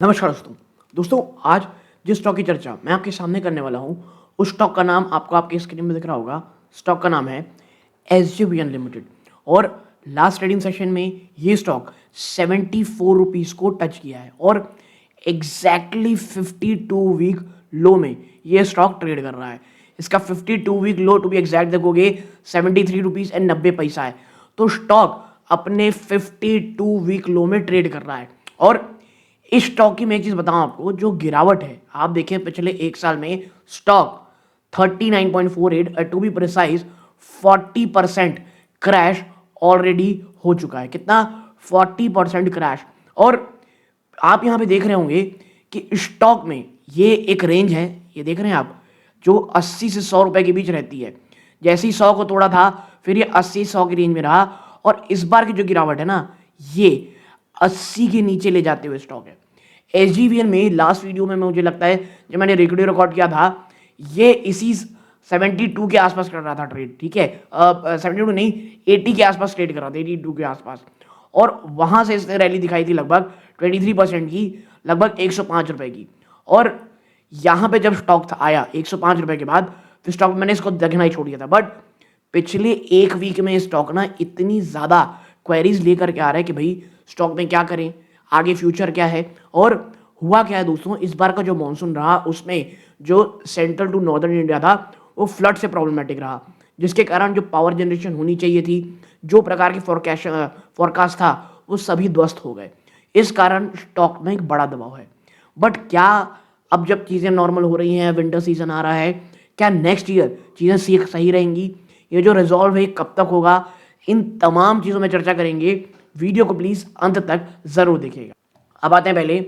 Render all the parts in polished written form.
नमस्कार दोस्तों। आज जिस स्टॉक की चर्चा मैं आपके सामने करने वाला हूं उस स्टॉक का नाम आपको आपके स्क्रीन में दिख रहा होगा। स्टॉक का नाम है SJVN लिमिटेड और लास्ट ट्रेडिंग सेशन में ये स्टॉक 74 रुपीज़ को टच किया है और एग्जैक्टली 52 वीक लो में ये स्टॉक ट्रेड कर रहा है। इसका 52 week low to be exact देखोगे 73 रुपीज़ एंड 90 पैसा है। तो स्टॉक अपने 52 वीक लो में ट्रेड कर रहा है और इस स्टॉक की मैं एक चीज बताऊं आपको, जो गिरावट है आप देखें पिछले एक साल में stock 39.48 to be precise 40% crash already हो चुका है। कितना? 40% क्रैश। और आप यहां पे देख रहे होंगे कि स्टॉक में ये एक रेंज है, ये देख रहे हैं आप, जो 80 से 100 रुपए के बीच रहती है। जैसे ही 100 को तोड़ा था फिर ये 80-100 की रेंज में रहा और इस बार की जो गिरावट है ना, ये 80 के नीचे ले जाते हुए स्टॉक है। SGVN में लास्ट वीडियो में मुझे लगता है जब मैंने रिकॉर्ड किया था, ये इसी 72 के आसपास कर रहा था ट्रेड। ठीक है, 72 नहीं, 80 के आसपास ट्रेड कर रहा था, 82 के आसपास। और वहां से इसने रैली दिखाई थी लगभग 23% की, लगभग 105 रुपए की। और यहाँ पे जब स्टॉक आया 105 रुपए के बाद, फिर स्टॉक मैंने इसको देखना ही छोड़ दिया था। बट पिछले एक वीक में स्टॉक ना इतनी ज़्यादा क्वेरीज लेकर के आ रहा है कि भाई स्टॉक में क्या करें, आगे फ्यूचर क्या है। और हुआ क्या है दोस्तों, इस बार का जो मॉनसून रहा उसमें जो सेंट्रल टू नॉर्दर्न इंडिया था वो फ्लड से प्रॉब्लमेटिक रहा, जिसके कारण जो पावर जनरेशन होनी चाहिए थी, जो प्रकार की फोरकास्ट था, वो सभी ध्वस्त हो गए। इस कारण स्टॉक में एक बड़ा दबाव है। बट क्या अब जब चीज़ें नॉर्मल हो रही हैं, विंटर सीजन आ रहा है, क्या नेक्स्ट ईयर चीज़ें सही रहेंगी? ये जो रिजॉल्व है कब तक होगा? इन तमाम चीज़ों में चर्चा करेंगे। वीडियो को प्लीज़ अंत तक ज़रूर देखिएगा। अब आते हैं पहले,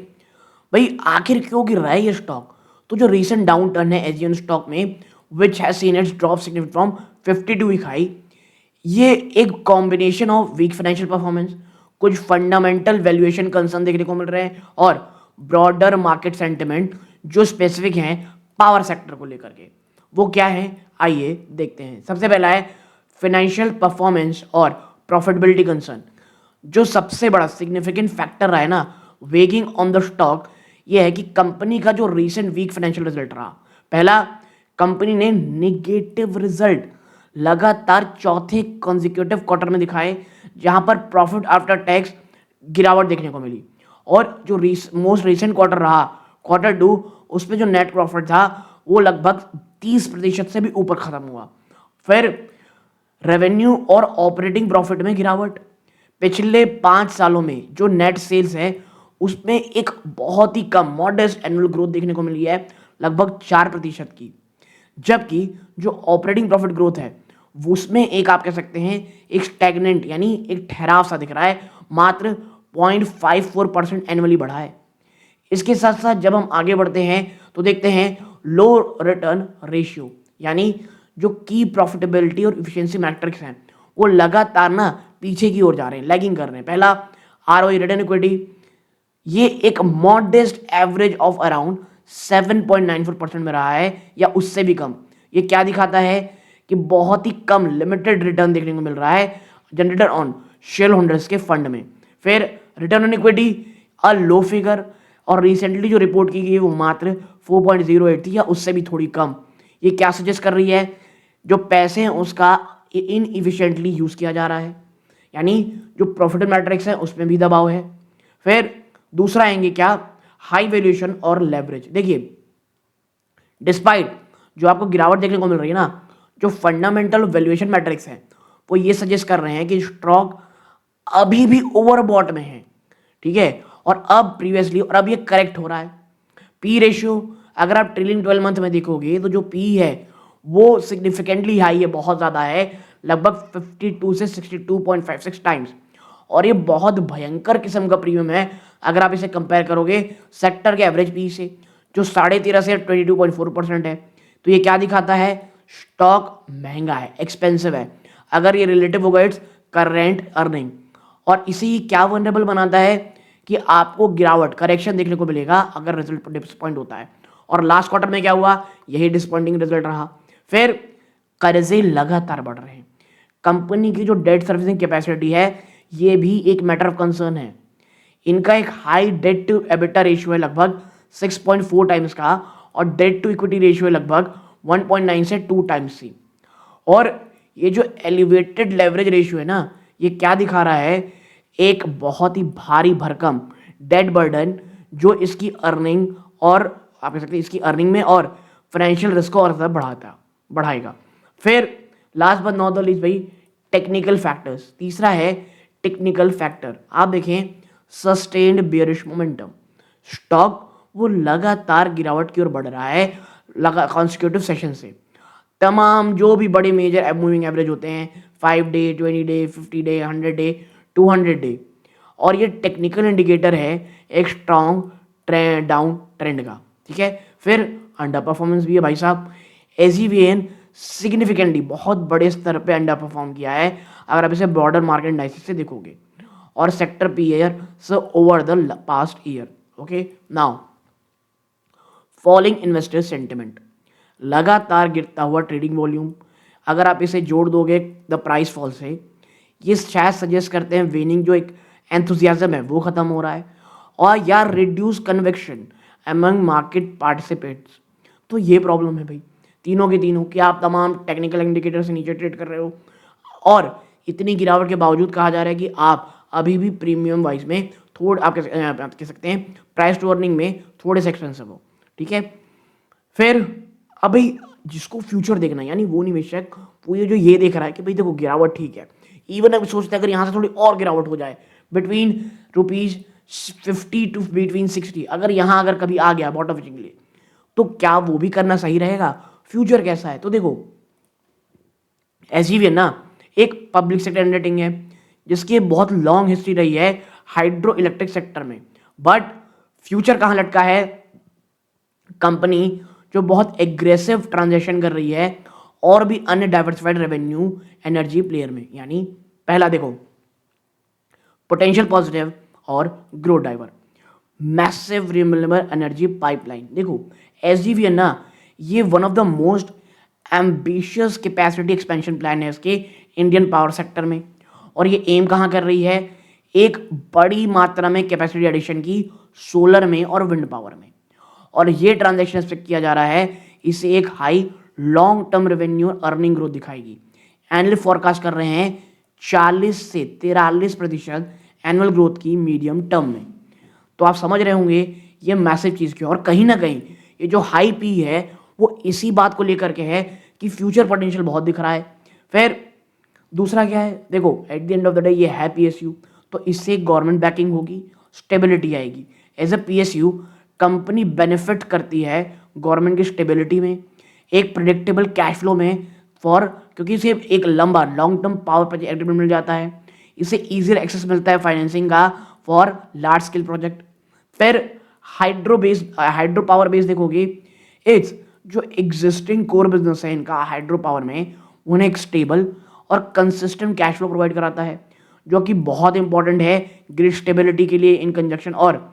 भाई आखिर क्यों गिर रहा है ये स्टॉक? तो जो रीसेंट डाउन टर्न है एसजीएन स्टॉक में, which has seen its drop significant from 52 week high, ये एक combination of weak financial performance, कुछ फंडामेंटल वैल्यूएशन कंसर्न देखने को मिल रहे हैं और ब्रॉडर मार्केट सेंटिमेंट जो स्पेसिफिक हैं पावर सेक्टर को लेकर के। वो क्या है, आइए देखते हैं। सबसे पहला है फाइनेंशियल परफॉर्मेंस और प्रॉफिटेबिलिटी कंसर्न। जो सबसे बड़ा सिग्निफिकेंट फैक्टर रहा है ना वेगिंग ऑन द स्टॉक, ये है कि कंपनी का जो रीसेंट वीक फाइनेंशियल रिजल्ट रहा। पहला, कंपनी ने निगेटिव रिजल्ट लगातार चौथे कॉन्जिक्यूटिव क्वार्टर में दिखाए, जहां पर प्रॉफिट आफ्टर टैक्स गिरावट देखने को मिली। और जो मोस्ट रिसेंट क्वार्टर रहा Q2, उसमें जो नेट प्रॉफिट था वो लगभग 30% से भी ऊपर खत्म हुआ। फिर रेवेन्यू और ऑपरेटिंग प्रॉफिट में गिरावट। पिछले 5 सालों में जो नेट सेल्स है उसमें एक बहुत ही कम मॉडेस्ट एनुअल ग्रोथ देखने को मिली है, लगभग 4% की। जबकि जो ऑपरेटिंग प्रॉफिट ग्रोथ है उसमें एक आप कह सकते हैं एक स्टैग्नेंट यानी एक ठहराव सा दिख रहा है, मात्र 0.54% एनुअली बढ़ा है। इसके साथ साथ जब हम आगे बढ़ते हैं तो देखते हैं लो रिटर्न रेशियो, यानी जो की प्रॉफिटेबिलिटी और इफिशिएंसी मैट्रिक्स हैं वो लगातार ना पीछे की ओर जा रहे हैं, लैगिंग कर रहे हैं। पहला, ROE रिटर्न इक्विटी, ये एक मॉडेस्ट एवरेज ऑफ अराउंड 7.94% में रहा है या उससे भी कम। ये क्या दिखाता है कि बहुत ही कम लिमिटेड रिटर्न देखने को मिल रहा है जनरेटेड ऑन शेयर होल्डर्स के फंड में। फिर return on equity a low figure, और रिसेंटली जो रिपोर्ट की गई है वो मात्र 4.08 थी या उससे भी थोड़ी कम। ये क्या सजेस्ट कर रही है? जो पैसे हैं उसका इनइफिशिएंटली यूज किया जा रहा है, यानी जो प्रॉफिट मैट्रिक्स है उसमें भी दबाव है। फिर दूसरा आएंगे क्या, हाई वैल्यूएशन और लेवरेज। देखिए, डिस्पाइट जो आपको गिरावट देखने को मिल रही है ना, जो फंडामेंटल वैल्यूएशन मैट्रिक्स हैं वो ये सजेस्ट कर रहे हैं कि स्टॉक अभी भी ओवरबॉट में है। ठीक है, और अब प्रीवियसली और अब ये करेक्ट हो रहा है। पी रेशियो अगर आप ट्रेलिंग 12 मंथ में देखोगे तो जो पी है वो सिग्निफिकेंटली हाई है, बहुत ज़्यादा है, लगभग 52 से 62.56 टाइम्स। और ये बहुत भयंकर किस्म का प्रीमियम है अगर आप इसे कंपेयर करोगे सेक्टर के एवरेज पी से, जो 13.5 से 22.4% है। तो ये क्या दिखाता है? स्टॉक महंगा है, एक्सपेंसिव है, अगर ये रिलेटिव होगा इट्स करेंट अर्निंग। और इसी क्या वनरेबल बनाता है कि आपको गिरावट करेक्शन देखने को मिलेगा अगर रिजल्ट डिसअपॉइंट होता है। और लास्ट क्वार्टर में क्या हुआ? यही डिसअपॉइंटिंग रिजल्ट रहा। फिर कर्जे लगातार बढ़ रहे हैं, कंपनी की जो डेट सर्विसिंग कैपेसिटी है ये भी एक मैटर ऑफ कंसर्न है। इनका एक high debt to EBITDA ratio है लगभग 6.4 टाइम्स का, और डेट टू इक्विटी रेशियो है लगभग 1.9 से 2 टाइम्स सी। और ये जो एलिवेटेड लेवरेज रेशियो है ना, ये क्या दिखा रहा है, एक बहुत ही भारी भरकम डेट बर्डन जो इसकी अर्निंग और आप कह सकते हैं इसकी अर्निंग में और फाइनेंशियल रिस्क को और ज़्यादा बढ़ाएगा। फिर last but not the least भाई, टेक्निकल फैक्टर्स। तीसरा है टेक्निकल फैक्टर। आप देखें सस्टेन्ड बेयरिश मोमेंटम, स्टॉक वो लगातार गिरावट की ओर बढ़ रहा है कॉन्सिक्यूटिव सेशन से। तमाम जो भी बड़े मेजर मूविंग एवरेज होते हैं 5 day, 20 day, 50 day, 100 day, 200 day, और ये टेक्निकल इंडिकेटर है एक स्ट्रॉन्ग डाउन ट्रेंड का। ठीक है, फिर अंडर परफॉर्मेंस भी है भाई साहब। एसजीवीएन सिग्निफिकेंटली बहुत बड़े स्तर पे अंडर परफॉर्म किया है अगर आप इसे ब्रॉडर मार्केट एनालिसिस से देखोगे, और सेक्टर पीयर से over the past year. Okay, now falling investor sentiment, लगातार गिरता हुआ ट्रेडिंग वॉल्यूम, अगर आप इसे जोड़ दोगे द प्राइस फॉल से, ये शायद सजेस्ट करते हैं वेनिंग जो एक एंथुजियाज्म है वो खत्म हो रहा है, और या reduce convection among market participates. तो ये प्रॉब्लम है भाई तीनों के तीनों कि आप तमाम टेक्निकल इंडिकेटर से नीचे ट्रेड कर रहे हो, और इतनी गिरावट के बावजूद कहा जा रहा है कि आप अभी भी प्रीमियम वाइज में थोड़ा आप कह सकते हैं प्राइस टू अर्निंग में थोड़े से एक्सपेंसिव हो। ठीक है, फिर अभी जिसको फ्यूचर देखना है, यानी वो निवेशक वो ये जो ये देख रहा है कि भाई देखो गिरावट ठीक है, इवन अगर सोचते हैं अगर यहाँ से थोड़ी और गिरावट हो जाए बिटवीन ₹50 टू बिटवीन 60, अगर यहाँ अगर कभी आ गया बॉटम फिशिंग के लिए, तो क्या वो भी करना सही रहेगा? फ्यूचर कैसा है? तो देखो एसजीवीएन ना एक पब्लिक सेक्टर अंडरटेकिंग है जिसकी बहुत लॉन्ग हिस्ट्री रही है हाइड्रो इलेक्ट्रिक सेक्टर में, बट फ्यूचर कहाँ लटका है? कंपनी जो बहुत एग्रेसिव ट्रांजेक्शन कर रही है और भी अन्य डाइवर्सिफाइड रेवेन्यू एनर्जी प्लेयर में। यानी पहला देखो पोटेंशियल पॉजिटिव और growth driver, massive renewable energy pipeline. देखो एसजीवीएन ना ये one of the most ambitious capacity expansion plan है इसके इंडियन पावर सेक्टर में, और ये एम कहाँ कर रही है? एक बड़ी मात्रा में कैपेसिटी एडिशन की सोलर में और विंड पावर में, और ये ट्रांजैक्शन एक्सपेक्ट किया जा रहा है इसे एक high long term revenue earning growth दिखाएगी। एनुअल फोरकास्ट कर रहे हैं 40 से 43% एनुअल ग्रोथ की मीडियम टर्म में। तो आप समझ रहे होंगे ये मैसिव चीज़ क्यों, और कहीं ना कहीं ये जो हाई पी है वो इसी बात को लेकर के है कि फ्यूचर पोटेंशियल बहुत दिख रहा है। फिर दूसरा क्या है? देखो at the end of the day ये है पीएसयू, तो इससे गवर्नमेंट बैकिंग होगी, स्टेबिलिटी आएगी। As a PSU company benefit करती है गवर्नमेंट की स्टेबिलिटी में, एक प्रिडिक्टेबल कैश फ्लो में क्योंकि इसे एक लंबा long term power project agreement मिल जाता है, इसे ईजियर एक्सेस मिलता है फाइनेंसिंग का फॉर लार्ज स्केल प्रोजेक्ट। फिर हाइड्रो पावर बेस देखोगे, इट्स जो एग्जिस्टिंग कोर बिजनेस है इनका हाइड्रो पावर में, उन्हें एक स्टेबल और कंसिस्टेंट कैश फ्लो प्रोवाइड कराता है, जो कि बहुत इंपॉर्टेंट है ग्रिड स्टेबिलिटी के लिए इन कंजक्शन और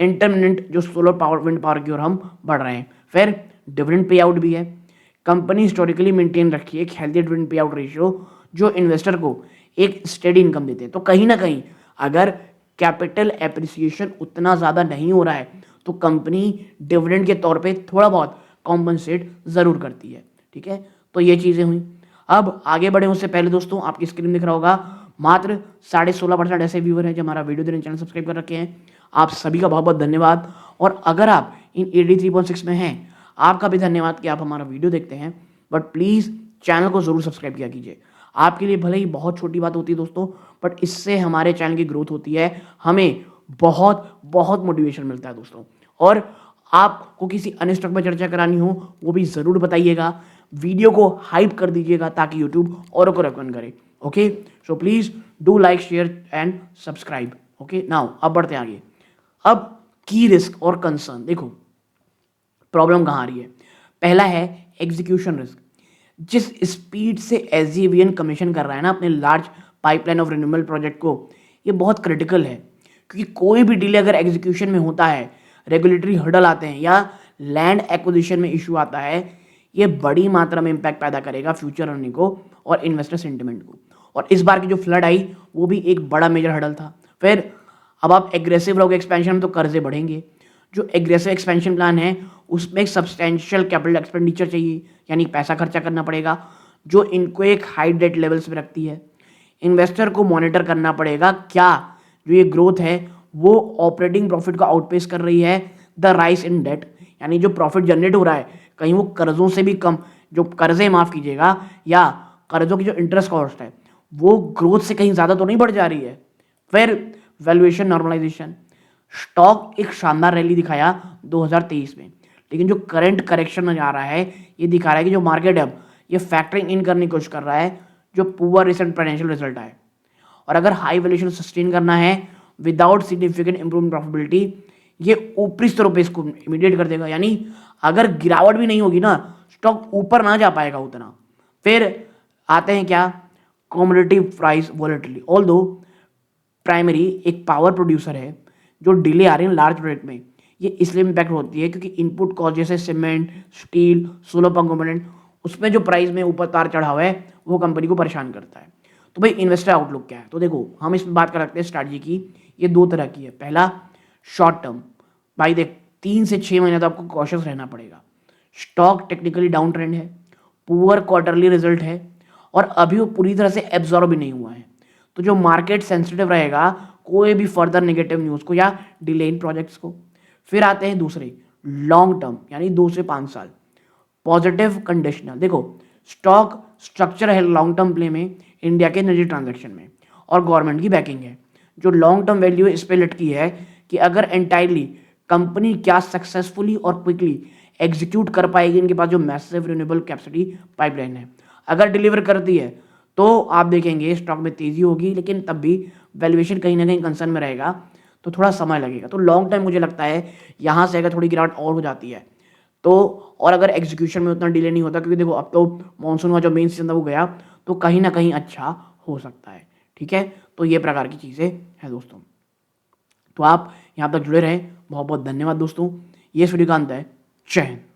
इंटरमिनेंट जो सोलर पावर विंड पावर की ओर हम बढ़ रहे हैं। फिर डिविडेंड पे आउट भी है, कंपनी हिस्टोरिकली मेंटेन रखी है एक healthy dividend pay out ratio जो इन्वेस्टर को एक स्टेडी इनकम देते हैं। तो कहीं ना कहीं अगर कैपिटल एप्रिसिएशन उतना ज़्यादा नहीं हो रहा है तो कंपनी डिविडेंड के तौर पे थोड़ा बहुत कॉम्पनसेट ज़रूर करती है। ठीक है, तो ये चीज़ें हुई। अब आगे बढ़े उससे पहले दोस्तों आपकी स्क्रीन दिख रहा होगा मात्र 16.5% ऐसे व्यूअर हैं जो हमारा वीडियो देने चैनल सब्सक्राइब कर रखे हैं। आप सभी का बहुत बहुत धन्यवाद, और अगर आप इन 83.6 में हैं आपका भी धन्यवाद कि आप हमारा वीडियो देखते हैं, बट प्लीज़ चैनल को ज़रूर सब्सक्राइब किया कीजिए। आपके लिए भले ही बहुत छोटी बात होती है दोस्तों, बट इससे हमारे चैनल की ग्रोथ होती है, हमें बहुत बहुत मोटिवेशन मिलता है दोस्तों। और आपको किसी अन्य स्टॉक में चर्चा करानी हो वो भी ज़रूर बताइएगा, वीडियो को हाइप कर दीजिएगा ताकि यूट्यूब औरों को रेकमेंड करे। Okay, so please do like share and subscribe. Okay, now अब बढ़ते हैं आगे। अब की रिस्क और कंसर्न देखो, प्रॉब्लम कहाँ आ रही है? पहला है एग्जीक्यूशन रिस्क। जिस स्पीड से एसजीवीएन कमीशन कर रहा है ना अपने large pipeline of renewable project को, ये बहुत क्रिटिकल है, क्योंकि कोई भी डिले अगर एग्जीक्यूशन में होता है, रेगुलेटरी हर्डल आते हैं या लैंड एक्विजिशन में इशू आता है, ये बड़ी मात्रा में इम्पैक्ट पैदा करेगा फ्यूचर अर्निंग को और इन्वेस्टर सेंटिमेंट को। और इस बार की जो फ्लड आई वो भी एक बड़ा मेजर हर्डल था। फिर अब आप एग्रेसिव रहोगे एक्सपेंशन में तो कर्जे बढ़ेंगे। जो एग्रेसिव एक्सपेंशन प्लान है उसमें एक सब्सटेंशियल कैपिटल एक्सपेंडिचर चाहिए, यानी पैसा खर्चा करना पड़ेगा, जो इनको एक हाई डेट लेवल्स पे रखती है। इन्वेस्टर को मॉनिटर करना पड़ेगा क्या जो ये ग्रोथ है वो ऑपरेटिंग प्रॉफिट को आउटपेस कर रही है द राइज इन डेट, यानी जो प्रॉफिट जनरेट हो रहा है कहीं वो कर्जों से भी कम, जो कर्जे माफ कीजिएगा या कर्जों की जो इंटरेस्ट कॉस्ट है वो ग्रोथ से कहीं ज़्यादा तो नहीं बढ़ जा रही है। फिर वैल्यूएशन नॉर्मलाइजेशन, स्टॉक एक शानदार रैली दिखाया 2023 में, लेकिन जो करंट करेक्शन में जा रहा है ये दिखा रहा है कि जो मार्केट है अब ये फैक्टरिंग इन करने की कोशिश कर रहा है जो पुअर रिसेंट फाइनेंशियल रिजल्ट आए। और अगर हाई वैल्यूएशन सस्टेन करना है विदाउट सिग्निफिकेंट इंप्रूवमेंट प्रॉफिटेबिलिटी, ये ऊपरी स्तरों पे इसको इमीडिएट कर देगा, यानी अगर गिरावट भी नहीं होगी ना स्टॉक ऊपर ना जा पाएगा उतना। फिर आते हैं क्या, commodity price volatility. Although primary एक पावर प्रोड्यूसर है, जो डिले आ रही है लार्ज प्रोजेक्ट में ये इसलिए इम्पैक्ट होती है क्योंकि इनपुट कॉस्ट जैसे सीमेंट, स्टील, सोलर कंपोनेंट उसमें जो प्राइस में ऊपर तार चढ़ा हुआ है वो कंपनी को परेशान करता है। तो भाई इन्वेस्टर आउटलुक क्या है, तो देखो हम इसमें बात कर सकते हैं स्ट्रैटेजी की। ये दो तरह की है। पहला शॉर्ट टर्म, भाई देख 3 से 6 महीने तो आपको कॉशियस रहना पड़ेगा। स्टॉक टेक्निकली डाउन ट्रेंड है, पुअर क्वार्टरली रिजल्ट है और अभी वो पूरी तरह से एब्जॉर्ब भी नहीं हुआ है। तो जो मार्केट सेंसिटिव रहेगा कोई भी फर्दर नेगेटिव न्यूज़ को या डिले इन प्रोजेक्ट्स को। फिर आते हैं दूसरे लॉन्ग टर्म, यानी 2 से 5 साल पॉजिटिव कंडीशनल। देखो स्टॉक स्ट्रक्चर है लॉन्ग टर्म प्ले में इंडिया के एनर्जी ट्रांजैक्शन में और गवर्नमेंट की बैकिंग है। जो लॉन्ग टर्म वैल्यू इस पे लटकी है कि अगर एंटायरली कंपनी क्या सक्सेसफुली और क्विकली एग्जीक्यूट कर पाएगी, इनके पास जो मैसिव रिन्यूएबल कैपेसिटी पाइपलाइन है अगर डिलीवर करती है तो आप देखेंगे स्टॉक में तेजी होगी, लेकिन तब भी वैल्यूएशन कहीं ना कहीं कंसर्न में रहेगा, तो थोड़ा समय लगेगा। तो लॉन्ग टाइम मुझे लगता है यहाँ से अगर थोड़ी गिरावट और हो जाती है तो, और अगर एग्जीक्यूशन में उतना डिले नहीं होता, क्योंकि देखो अब तो मानसून का जो मेन सीजन था वो गया, तो कहीं ना कहीं अच्छा हो सकता है। ठीक है, तो ये प्रकार की चीज़ें हैं दोस्तों। तो आप यहाँ तक जुड़े रहें, बहुत बहुत धन्यवाद दोस्तों। ये इस वीडियो का अंत है। जय हिंद।